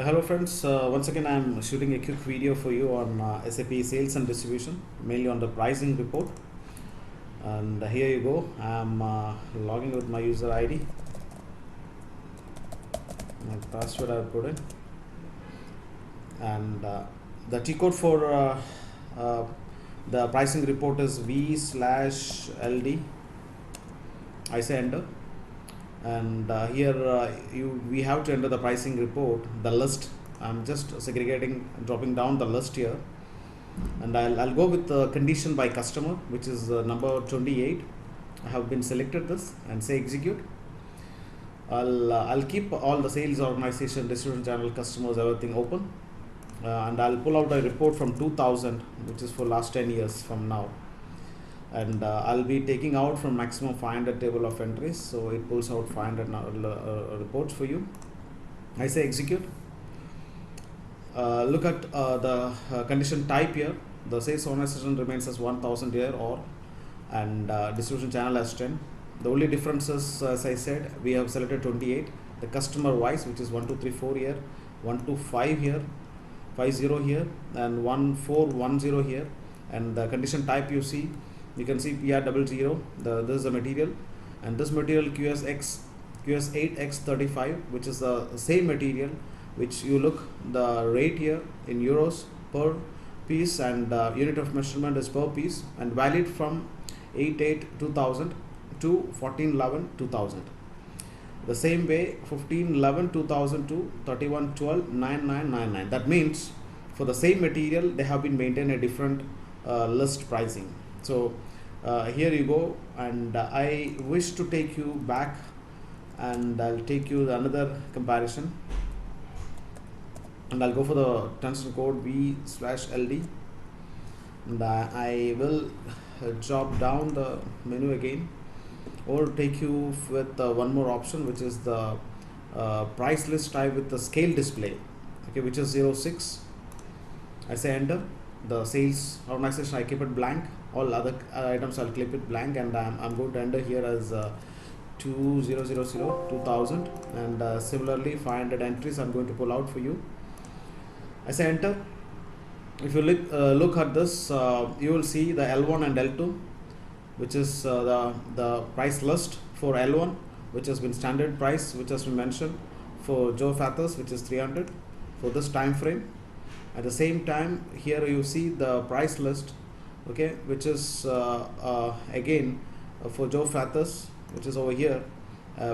Hello friends, once again I am shooting a quick video for you on SAP sales and distribution, mainly on the pricing report. And here you go, I am logging with my user ID, my password I have put in, and the T code for the pricing report is V/LD. I say enter, and here we have to enter the pricing report, the list. I'm just segregating, dropping down the list here, and I'll go with the condition by customer, which is number 28. I have been selected this and say execute. I'll keep all the sales organization, distribution channel, customers, everything open, and I'll pull out a report from 2000, which is for last 10 years from now. And I'll be taking out from maximum 500 table of entries, so it pulls out 500 reports for you. I say execute. Look at the condition type here. The sales organization remains as 1000 here, or and distribution channel as 10. The only difference is, as I said, we have selected 28. The customer wise, which is 1 2 3 4 here, 1 2 5 here, 50 here, and 1 4 1 0 here. And the condition type you see, you can see PR00. This is the material, and this material QS8X35, which is the same material, which you look the rate here in euros per piece, and unit of measurement is per piece, and valid from 8/8/2000 to 14/11/2000. The same way 15/11/2000 to 31/12/9999. That means for the same material they have been maintained a different list pricing. So here you go, and I wish to take you back, and I'll take you another comparison, and I'll go for the transaction code V/LD, and I will drop down the menu again, or take you with one more option, which is the price list type with the scale display, okay, which is 06. I say enter. The sales organization I keep it blank, all other items I'll keep it blank, and I'm going to enter here as 2000, and similarly 500 entries I'm going to pull out for you. I say enter. If you look at this, you will see the L1 and L2, which is the price list for L1, which has been standard price, which has been mentioned for Joe Fathers, which is 300 for this time frame. At the same time, here you see the price list, okay, which is again for Joe Fathers, which is over here,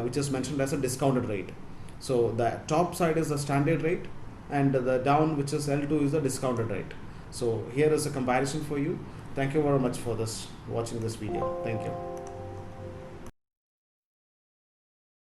which is mentioned as a discounted rate. So the top side is the standard rate, and the down, which is L2, is the discounted rate. So here is a comparison for you. Thank you very much for watching this video. Thank you.